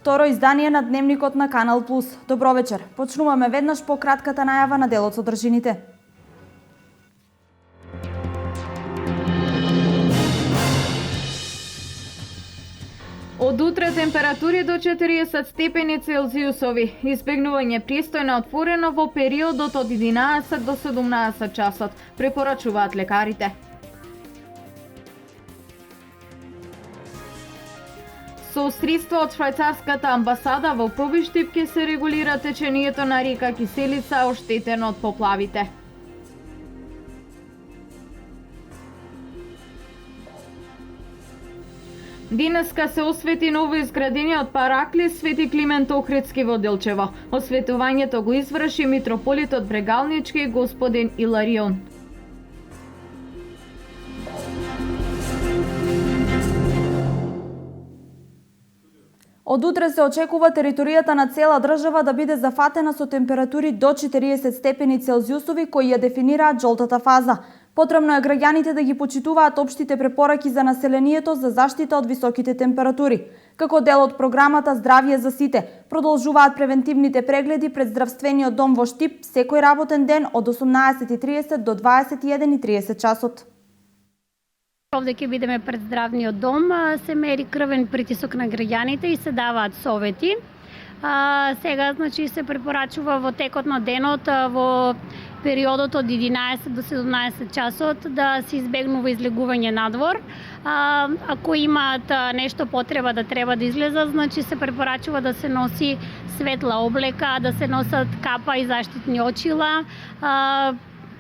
второ издание на Дневникот на Канал Плюс. Добро вечер. Почнуваме веднаш по кратката најава на делот содржините. Од утре температури до 40 степени Целзиусови. Избегнување пристојно отворено во периодот од 11 до 17 часот, препорачуваат лекарите. Со средства од швајцарската амбасада во Побиштип ќе се регулира течението на река Киселица, оштетено од поплавите. Денеска се освети ново изградениот параклис Свети Климент Охридски во Делчево. Осветувањето го изврши митрополитот Брегалнички господин Иларион. Од утре се очекува територијата на цела држава да биде зафатена со температури до 40 степени Целзиусови кои ја дефинираат жолтата фаза. Потребно е граѓаните да ги почитуваат општите препораки за населението за заштита од високите температури. Како дел од програмата Здравје за сите, продолжуваат превентивните прегледи пред здравствениот дом во Штип секој работен ден од 18:30 до 21:30 часот. Овде ќе бидеме пред здравниот дом, се мери крвен притисок на граѓаните и се даваат совети. Сега се препорачува во текот на денот во периодот од 11 до 17 часот да се избегнува излегување надвор. Ако имаат нешто потреба да треба да излезат, се препорачува да се носи светла облека, да се носат капа и заштитни очила,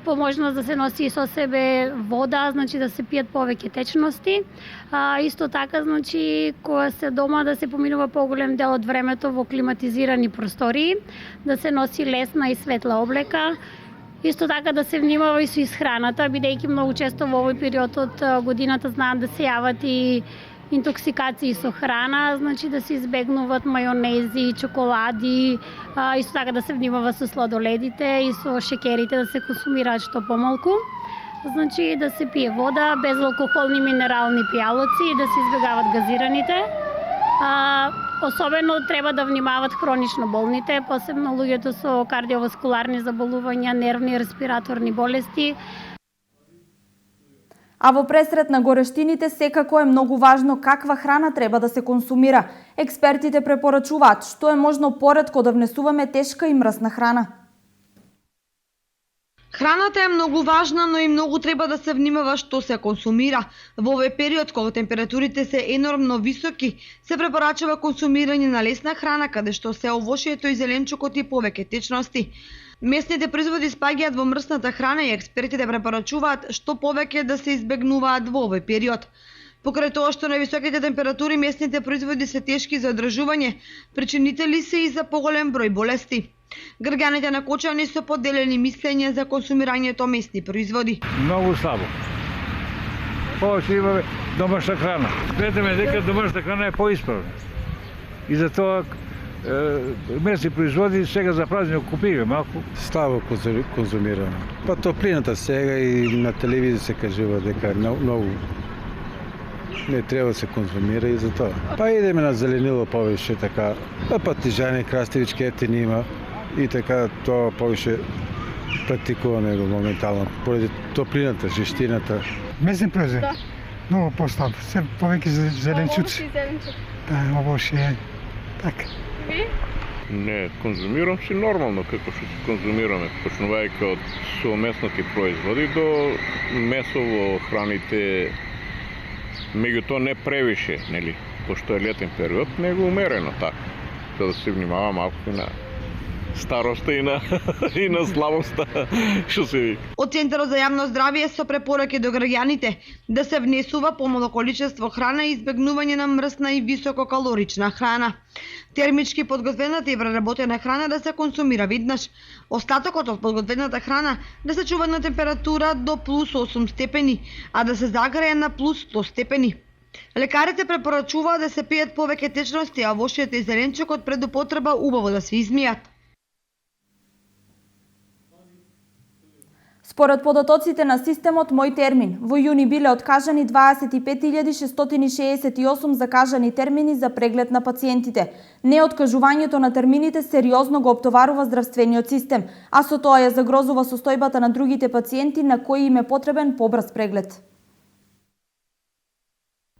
по можност да се носи со себе вода, да се пијат повеќе течности. Исто така, кога се дома да се поминува поголем дел од времето во климатизирани простории, да се носи лесна и светла облека. Исто така да се внимава и со исхраната, бидејќи многу често во овој период од годината знаат да се јават и интоксикации со храна, да се избегнуваат мајонези, чоколади, исто така да се внимава со сладоледите и со шекерите да се консумираат што помалку. Да се пие вода, безалкохолни минерални пијалоци и да се избегават газираните. Особено треба да внимават хронично болните, посебно луѓето со кардиоваскуларни заболувања, нервни и респираторни болести. А во пресрет на горештините секако е многу важно каква храна треба да се консумира. Експертите препорачуваат што е можно поретко да внесуваме тешка и мрсна храна. Храната е многу важна, но и многу треба да се внимава што се консумира. Во овој период, кога температурите се енормно високи, се препорачува консумирање на лесна храна, каде што се овошјето и зеленчукот и повеќе течности. Месните производи спаѓаат во мрсната храна и експертите препорачуваат што повеќе да се избегнуваат во овој период. Покрај тоа што на високите температури месните производи се тешки за одржување, причинители се и за поголем број болести. Граѓаните на Кочани се поделени мислења за консумирањето месни производи. Многу слабо. Повеќе имаме домашна храна. Гледаме дека домашна храна е поисправна. И затоа месни производи сега за празник купиме малку. Слабо конзумираме. Па топлината сега и на телевизија се кажува дека многу не треба да се конзумира и затоа. Па идеме на зеленило повеќе така. Па патижани, краставички ефтини има и така тоа повеќе практикуваме го моментално поради топлината, жештината. Месни производи. Да. Многу постап. Се повеќе зеленчуци. Да, овоше така. Не, конзумирам си нормално како што си конзумираме, почнувајќи од совместните производи до месо во храните, меѓутоа не превише, нели, пошто е летен период, него умерено така, за да се внимава малку на староста и на слабоста, што се вика. Од Центарот за јавно здравје со препораки до граѓаните да се внесува помало количество храна и избегнување на мрсна и висококалорична храна. Термички подготвената и преработена храна да се консумира веднаш. Остатокот од подготвената храна да се чува на температура до плюс 8 степени, а да се загрее на плюс 100 степени. Лекарите препорачуваат да се пијат повеќе течности, а овошјето и зеленчукот пред употреба убаво да се измијат. Според податоците на системот Мој термин, во јуни биле откажани 25.668 закажани термини за преглед на пациентите. Неоткажувањето на термините сериозно го оптоварува здравствениот систем, а со тоа ја загрозува состојбата на другите пациенти на кои им е потребен побрз преглед.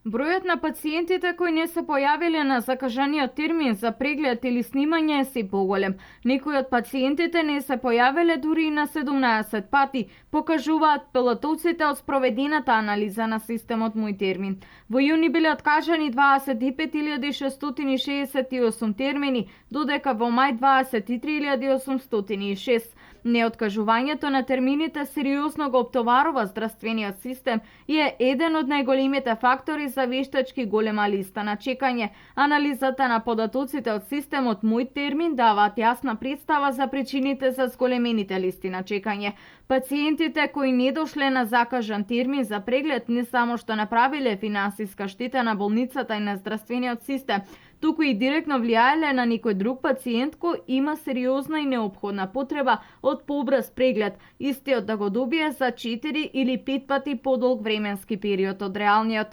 Бројот на пациентите кои не се појавиле на закажаниот термин за преглед или снимање е се поголем. Некои од пациентите не се појавиле дури и на 17 пати, покажуваат пилотоците од спроведената анализа на системот Мој термин. Во јуни биле откажани 25.668 термини, додека во мај 23.806. Неоткажувањето на термините сериозно го оптоварува здравствениот систем и е еден од најголемите фактори за вештачки голема листа на чекање. Анализата на податоците од системот Мој термин даваат јасна представа за причините за зголемените листи на чекање. Пациентите кои не дошле на закажан термин за преглед не само што направиле финансиска штета на болницата и на здравствениот систем, туку и директно влијаеле на некој друг пациент кој има сериозна и неопходна потреба од побрз преглед, истиот да го добие за 4 или 5 пати подолг временски период од реалниот.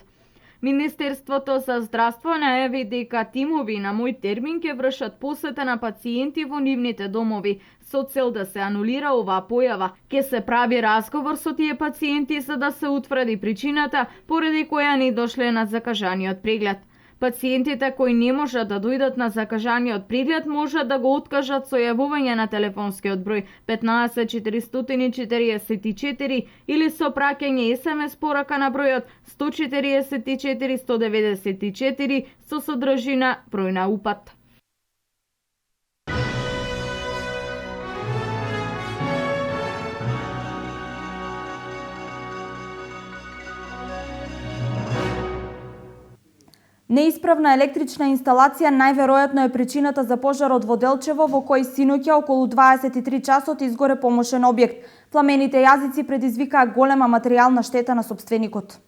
Министерството за здравство најави дека тимови на Мој термин ќе вршат посета на пациенти во нивните домови со цел да се анулира оваа појава. Ќе се прави разговор со тие пациенти за да се утврди причината поради која не дошле на закажаниот преглед. Пациентите кои не можат да дојдат на закажаниот преглед можат да го откажат со јавување на телефонскиот број 15 444 или со праќање SMS порака на бројот 144 194 со содржина број на упат. Неисправна електрична инсталација најверојатно е причината за пожарот во Делчево, во кој синоќа околу 23 часот изгоре помошен објект. Пламените јазици предизвикаа голема материјална штета на сопственикот.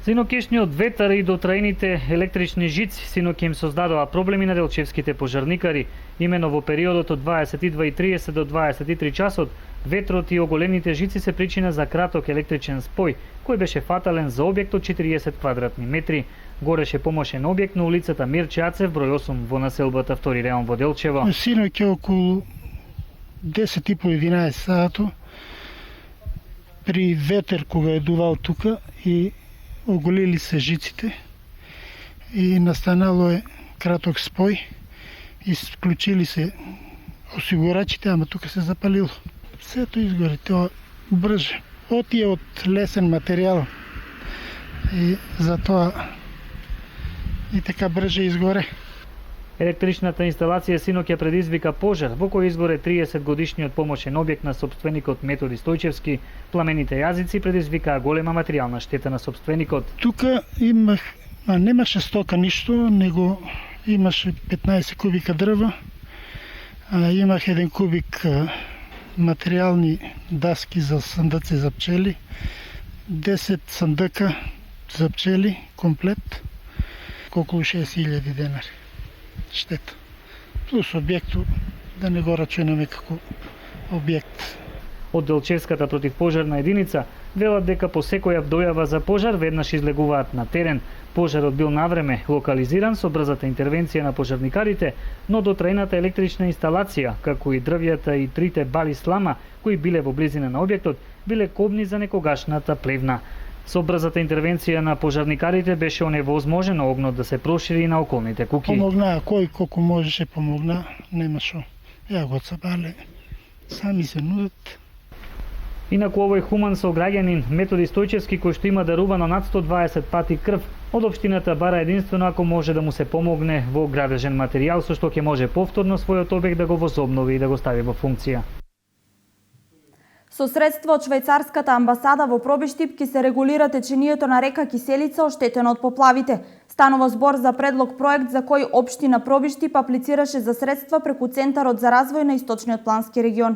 Синокешниот ветар и дотраените електрични жици синоќа им создадоа проблеми на делчевските пожарникари. Имено во периодот од 22:30 до 23 часот, ветрот и оголените жици се причина за краток електричен спој, кој беше фатален за објект од 40 квадратни метри. Гореше помошен објект на улицата Мирче Ацев, број 8 во населбата Втори район во Делчево. Синоќа околу 10:30-11 сато, при ветер кога е дувал тука и оголили се жиците и настанало е краток спој, исклучили се осигурачите, ама тука се запалило. Сето изгоре, тоа брже. Отие од лесен материјал и затоа и така брже изгоре. Електричната инсталација синоќа предизвика пожар во кој изгоре 30 годишниот помошен објект на сопственикот Методи Стојчевски. Пламените јазици предизвикаа голема материјална штета на сопственикот. Тука немаше стока ништо, него имаше 15 кубика дрва, имах 1 кубик материјални даски за сандаци за пчели, 10 сандъка за пчели, комплет, околу 6000 денари штета. Плюс објекту, да не го рачунаме како објект. Од Делчевската противпожарна единица велат дека по секоја дојава за пожар веднаш излегуваат на терен. Пожарот бил навреме локализиран со брзата интервенција на пожарникарите, но дотраената електрична инсталација, како и дрвјата и 3 бали слама кои биле во близина на објектот, биле кобни за некогашната плевна. Со брзата интервенција на пожарникарите беше оневозможено огнот да се прошири и на околните куќи. Помогнаа кој колку можеше помогна, нема шо. Ја го цапале, сами се нудат. Инаку овој хуман соограѓанин Методи Стојчевски, кој што има дарувано над 120 пати крв, од општината бара единствено ако може да му се помогне во градежен материјал со што ќе може повторно својот објект да го возобнови и да го стави во функција. Со средства од швајцарската амбасада во Пробиштип ќе се регулира течението на река Киселица оштетена од поплавите. Станува збор за предлог проект за кој општина Пробиштип аплицираше за средства преку Центарот за развој на Источниот плански регион.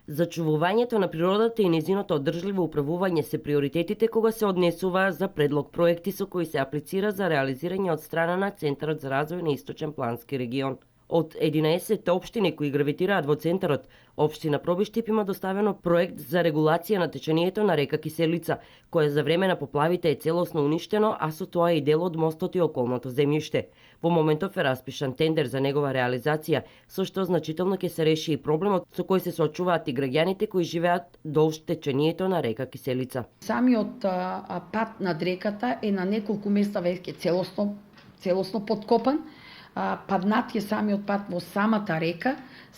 Зачувувањето на природата и незиното одржливо управување се приоритетите кога се однесува за предлог проекти со кои се аплицира за реализирање од страна на Центарот за развој на Источен плански регион. Од 11 општини кои гравитираат во центарот, општина Пробиштип има доставено проект за регулација на течението на река Киселица, која за време на поплавите е целосно уништено, а со тоа и дел од мостот и околното земјиште. Во моментов е распишан тендер за негова реализација, со што значително ќе се реши и проблемот со кој се соочуваат и граѓаните кои живеат долж течението на река Киселица. Самиот пат над реката е на неколку места веќе целосно подкопан. Паднат е самиот пат во самата река,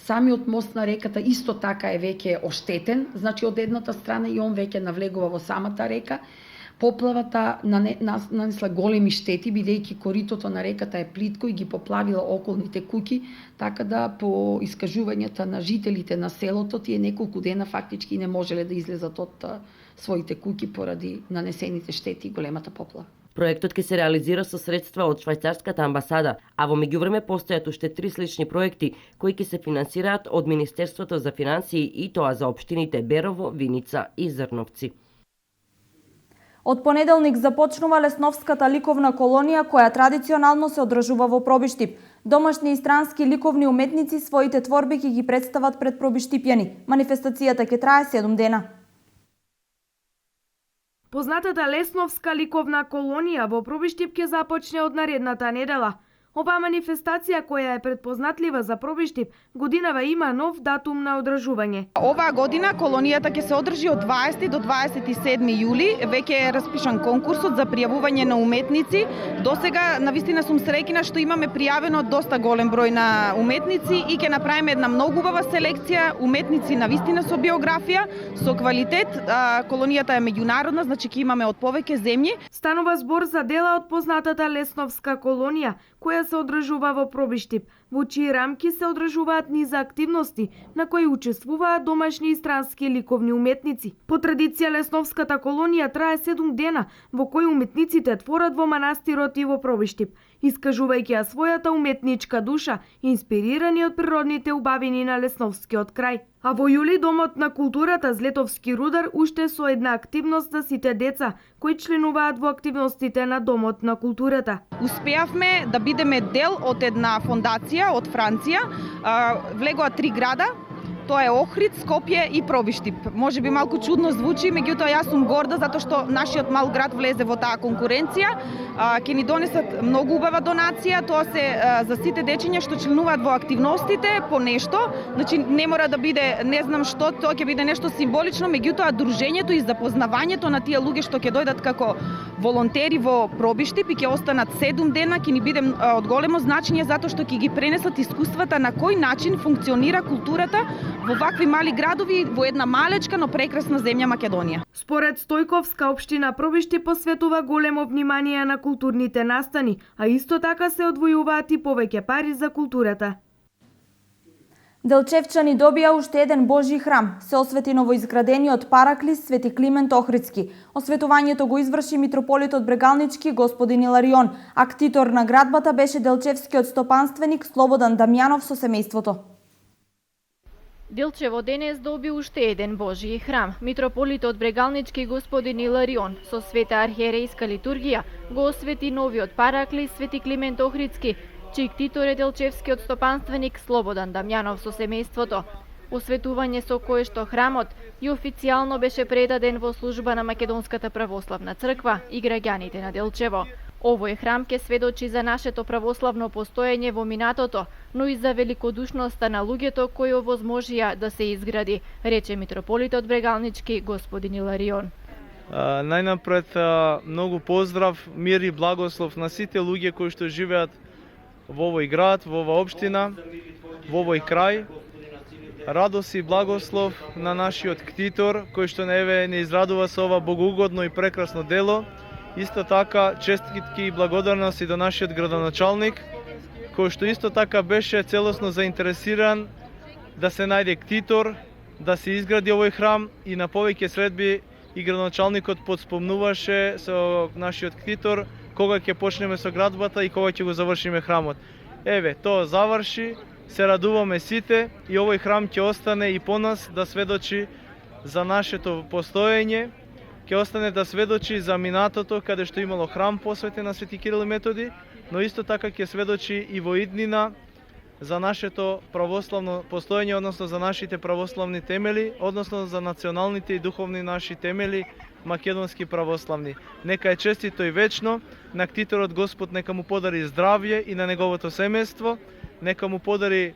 самиот мост на реката исто така е веќе оштетен, значи од едната страна и он веќе навлегува во самата река. Поплавата нанесла големи штети, бидејќи коритото на реката е плитко и ги поплавила околните куќи, така да по искажувањата на жителите на селото тие неколку дена фактички не можеле да излезат од своите куќи поради нанесените штети и големата поплава. Проектот ќе се реализира со средства од швајцарската амбасада, а во меѓувреме постојат уште 3 слични проекти кои ќе се финансираат од Министерството за финансии и тоа за општините Берово, Виница и Зрновци. Од понеделник започнува Лесновската ликовна колонија која традиционално се одржува во Пробиштип. Домашни и странски ликовни уметници своите творби ќе ги представат пред пробиштипјани. Манифестацијата ќе трае 7 дена. Познатата Лесновска ликовна колонија во Пробиштип ќе започне од наредната недела. Оваа манифестација, која е предпознатлива за Пробиштип, годинава има нов датум на одржување. Оваа година колонијата ќе се одржи од 20 до 27 јули. Веќе е распишан конкурсот за пријавување на уметници. Досега навистина сум среќна што имаме пријавено доста голем број на уметници и ќе направиме една многу убава селекција уметници навистина со биографија, со квалитет. Колонијата е меѓународна, значи ќе имаме од повеќе земји. Станува збор за дела од познатата Лесновска колонија, која се одржува во Пробиштип, во чии рамки се одржуваат низа активности на кои учествуваат домашни и странски ликовни уметници. По традиција Лесновската колонија трае 7 дена, во кои уметниците творат во манастирот и во Пробиштип, искажувајќи ја својата уметничка душа, инспирирани од природните убавини на Лесновскиот крај. А во јули Домот на културата Злетовски рудар уште со една активност за сите деца кои членуваат во активностите на Домот на културата. Успеавме да бидеме дел од една фондација од Франција. Влегоа 3 града. Тоа е Охрид, Скопје и Пробиштип. Може би малку чудно звучи, меѓутоа јас сум горда затоа што нашиот мал град влезе во таа конкуренција. Ќе ни донесат многу убава донација, тоа се за сите дечиња што членуваат во активностите по нешто. Значи не мора да биде не знам што, тоа ќе биде нешто символично, меѓутоа дружењето и запознавањето на тие луѓе што ќе дојдат како волонтери во Пробиштип и ќе останат 7 дена, ќе ни биде од големо значење затоа што ќе ги пренесат искуствата на кој начин функционира културата во вакви мали градови во една малечка, но прекрасна земја Македонија. Според Стојковска општина Пробиштип посветува големо внимание на културните настани, а исто така се одвојуваат и повеќе пари за културата. Делчевчани добија уште еден Божји храм. Се освети новоизградениот параклис Свети Климент Охридски. Осветувањето го изврши митрополитот Брегалнички господин Иларион. Актитор на градбата беше делчевскиот стопанственик Слободан Дамјанов со семејството. Делчево денес доби уште еден Божји храм. Митрополитот Брегалнички господин Иларион со света архиерејска литургија го освети новиот параклис Свети Климент Охридски, чиј ктитор е делчевскиот стопанственик Слободан Дамјанов со семејството. Осветување со кое што храмот и официјално беше предаден во служба на Македонската православна црква и граѓаните на Делчево. Овој храм ќе сведочи за нашето православно постоење во минатото, но и за великодушноста на луѓето кои овозможија да се изгради, рече митрополитот Брегалнички господин Иларион. Најнапред многу поздрав, мир и благослов на сите луѓе кои што живеат во овој град, во оваа општина, во овој крај. Радост и благослов на нашиот ктитор кој што не израдува со ова богоугодно и прекрасно дело. Исто така честитки и благодарност и до нашиот градоначалник, кој што исто така беше целосно заинтересиран да се најде ктитор, да се изгради овој храм и на повеќе средби и градоначалникот подспомнуваше со нашиот ктитор кога ќе почнеме со градбата и кога ќе го завршиме храмот. Еве, тоа заврши, се радуваме сите и овој храм ќе остане и по нас да сведочи за нашето постоење, ќе остане да сведочи за минатото каде што имало храм посветен на Свети Кирил и Методи, но исто така ќе сведочи и во иднина за нашето православно постоење, односно за нашите православни темели, односно за националните и духовни наши темели, македонски православни. Нека е честито и вечно, на ктиторот Господ нека му подари здравје и на неговото семејство, нека му подари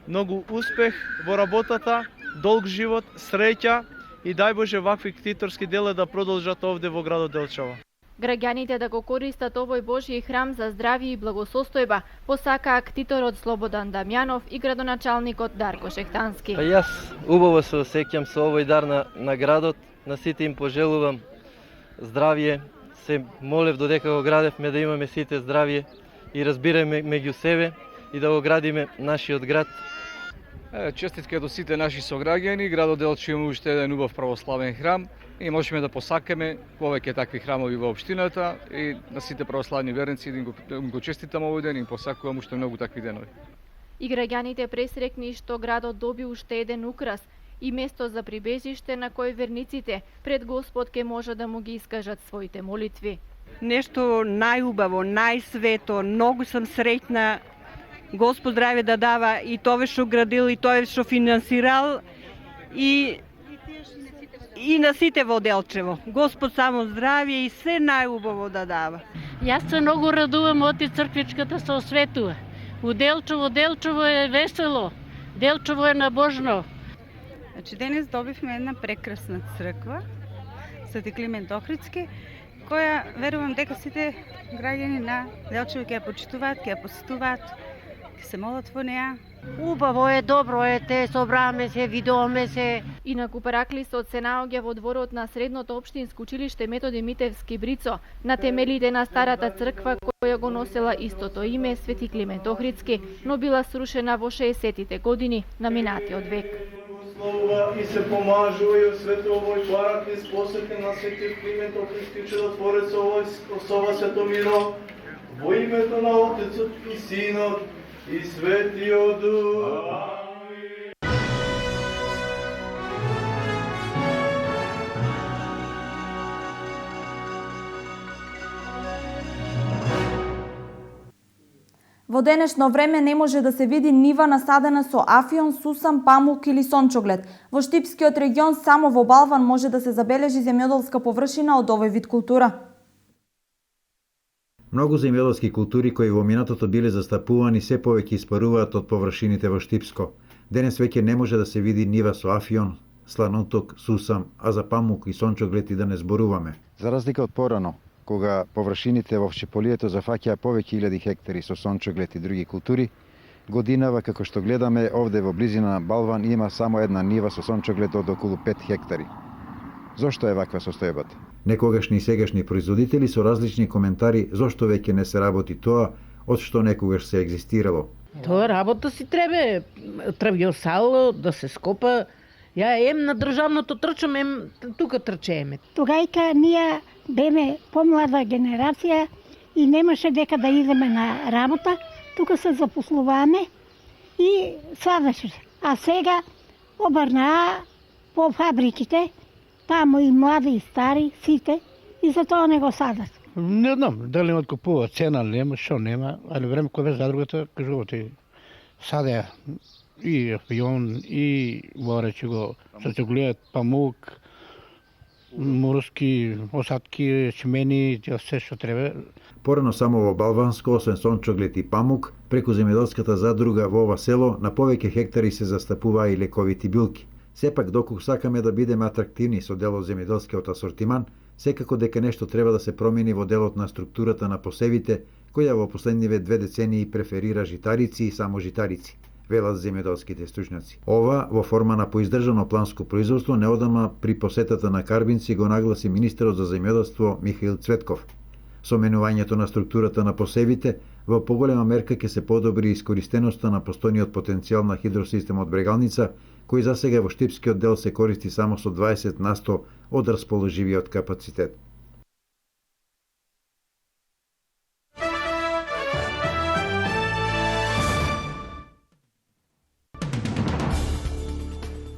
многу успех во работата, долг живот, среќа и дај Боже вакви ктиторски дела да продолжат овде во градот Делчево. Граѓаните да го користат овој Божји храм за здравје и благосостојба, посакаа ктиторот Слободан Дамјанов и градоначалникот Дарко Шехтански. Па јас убаво се осеќам со овој дар на градот, на сите им пожелувам здравје, се молев додека го градевме да имаме сите здравје и разбираеме меѓу себе и да го градиме нашиот град. Честитка до сите наши сограѓани, градот Делчево има уште еден убав православен храм и можеме да посакаме повеќе такви храмови во општината и на сите православни верници да им го честитам овој ден и им посакувам уште многу такви денови. И граѓаните пресрекни што градот доби уште еден украс и место за прибежиште на кој верниците пред Господ ке може да му ги искажат своите молитви. Нешто најубаво, најсвето, многу сум среќна. Господ здравје да дава и тоа што градил и тоа што финансирал и на сите во Делчево. Господ само здравје и се најубаво да дава. Јас се многу радувам оти црквичката се осветува. У Делчево е весело. Делчево е набожно. Значи денес добивме една прекрасна црква, Свети Климент Охридски, која верувам дека сите граѓани на Делчево ќе ја почитуваат, ќе ја посетуваат, ќе се молат во неа. Убаво е, добро е, те собраме се, видуваме се. Инаку параклисот се наоѓа во дворот на Средното општинско училиште Методи Митевски Брицо, на темелите на старата црква која го носела истото име Свети Климент Охридски, но била срушена во 60-тите години на минатиот век. И се помажува и осветува овој параклис посветен на Свети Климент Охридски, чудотворец ова светомиро, во името на Отецот и Синот и Светиот Дух. Во денешно време не може да се види нива насадена со афион, сусам, памук или сончоглед. Во Штипскиот регион само во Балван може да се забележи земјоделска површина од овој вид култура. Многу земјоделски култури кои во минатото биле застапувани се повеќе испаруваат од површините во Штипско. Денес веќе не може да се види нива со афион, сланоток, сусам, а за памук и сончоглед и да не зборуваме. За разлика од порано, кога површините во Шиполието зафаќаа повеќе илјади хектари со сончоглед и други култури, годинава како што гледаме овде во близина на Балван има само една нива со сончоглед од околу 5 хектари. Зошто е ваква состојбата? Некогашни и сегашни производители со различни коментари зошто веќе не се работи тоа од што некогаш се екзистирало. Тоа работа си требе, травјосал да се скопа. Ја ем на државното трчам, ем тука трчееме. Тогајка ние беме помлада генерација и немаше дека да идеме на работа, тука се запослуваме и садеше. А сега обрнаа по фабриките, таму и млади и стари, сите, и затоа не го садат. Не знам, дали имат купува цена, нема, шо нема, али време кој беше задругата, кажувате, садеа и афион, и варече го, сочоглед, памук, морски осадки, чмени, се што треба. Порано само во Балванско, освен сончоглед и памук, преку земјоделската задруга во ова село, на повеќе хектари се застапуваа и лековити билки. Сепак, доколку сакаме да бидеме атрактивни со делот земјоделскиот асортиман, секако дека нешто треба да се промени во делот на структурата на посевите, која во последниве 2 децении преферира житарици и само житарици, велат земјоделските стручњаци. Ова, во форма на поиздржано планско производство, неодамна при посетата на Карбинци го нагласи министерот за земјоделство Михаил Цветков. Со менувањето на структурата на посевите, во поголема мерка ќе се подобри искористеноста на постојниот потенцијал на хидросистемот Брегалница, кој засега во Штипскиот дел се користи само со 20% од расположивиот капацитет.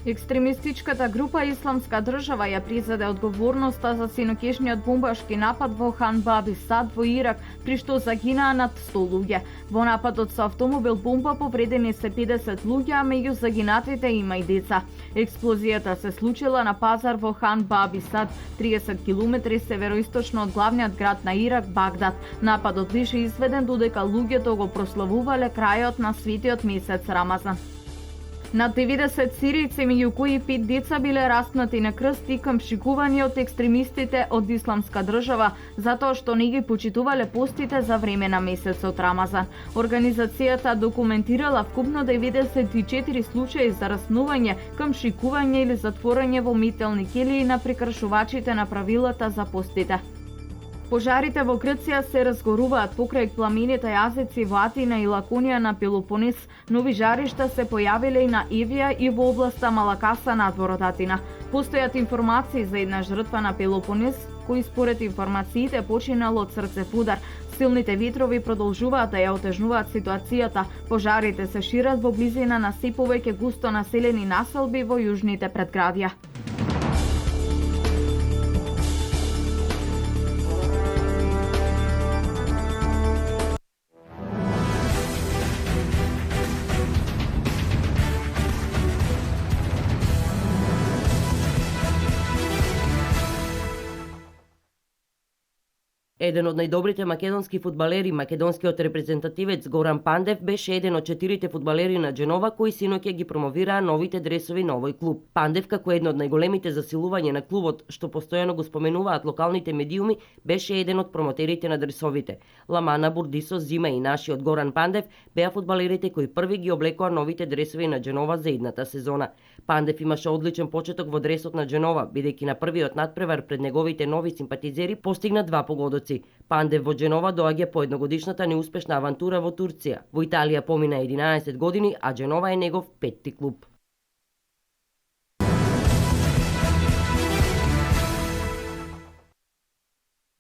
Екстремистичката група Исламска држава ја призаде одговорноста за синокешниот бомбашки напад во Хан Баби Сад во Ирак, при што загинаа над 100 луѓе. Во нападот со автомобил бомба повредени се 50 луѓе, а меѓу загинатите има и деца. Експлозијата се случила на пазар во Хан Баби Сад, 30 километри североисточно од главниот град на Ирак, Багдад. Нападот беше изведен додека луѓето го прославувале крајот на светиот месец Рамазан. Над 90 сиријци, меѓу кои 5 деца, биле распнати на крст и камшикувани од екстремистите од Исламска држава, затоа што не ги почитувале постите за време на месецот Рамазан. Организацијата документирала вкупно 94 случаи за раснување, камшикување или затворање во метелни келии на прекршувачите на правилата за постите. Пожарите во Грција се разгоруваат покрај пламените јазици во Атина и Лаконија на Пелопонес. Нови жаришта се појавиле и на Евија и во областа Малакаса надвор од Атина. Постојат информации за една жртва на Пелопонес, кој според информациите починал од срцепудар. Силните ветрови продолжуваат да ја отежнуваат ситуацијата. Пожарите се шират во близина на се повеќе густо населени населби во јужните предградија. Еден од најдобрите македонски фудбалери, македонскиот репрезентативец Горан Пандев, беше еден од 4 фудбалери на Дженова кои синоќа ги промовираа новите дресови на овој клуб. Пандев, како едно од најголемите засилување на клубот, што постојано го споменуваат локалните медиуми, беше еден од промотерите на дресовите. Ламана, Бурдисо, Зима и нашиот Горан Пандев беа фудбалерите кои први ги облекоа новите дресови на Дженова за идната сезона. Пандев имаше одличен почеток во дресот на Дженова, бидејќи на првиот надпревар пред неговите нови симпатизери постигна 2 погодоци. Пандев во Дженова доаѓа по едногодишната неуспешна авантура во Турција. Во Италија помина 11 години, а Дженова е негов 5-ти клуб.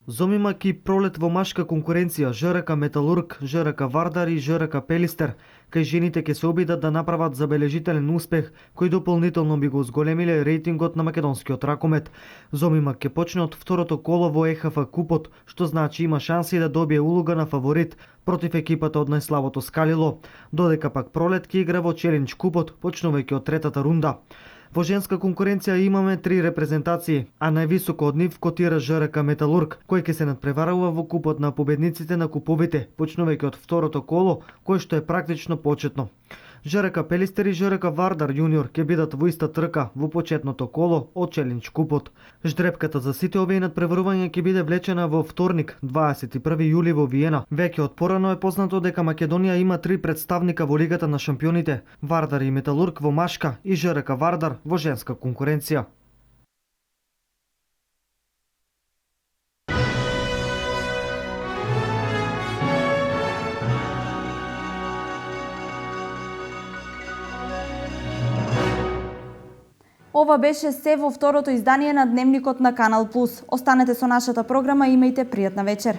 Зомимак и пролет во машка конкуренција, ЖРК Металург, ЖРК Вардар и ЖРК Пелистер, кај жените ќе се обидат да направат забележителен успех, кој дополнително би го зголемиле рейтингот на македонскиот ракомет. Зомимак ќе почне од второто коло во ЕХФ купот, што значи има шанси да добие улога на фаворит против екипата од најслабото Скалило, додека пак пролет ќе игра во Челендж купот, почнувајќи од третата рунда. Во женска конкуренција имаме 3 репрезентации, а највисоко од нив котира ЖРК Металург, кој ќе се надпреварува во купот на победниците на куповите, почнувајќи од второто коло, кој што е практично почетно. ЖРК Пелистер и ЖРК Вардар јуниор ќе бидат во иста трка во почетното коло од Челендж купот. Ждрепката за сите овие надпреварувања ќе биде влечена во вторник, 21 јули во Виена. Веќе од порано е познато дека Македонија има 3 представника во Лигата на шампионите: Вардар и Металург во машка и ЖРК Вардар во женска конкуренција. Ова беше се во второто издание на Дневникот на Канал Плюс. Останете со нашата програма и имајте пријатна вечер.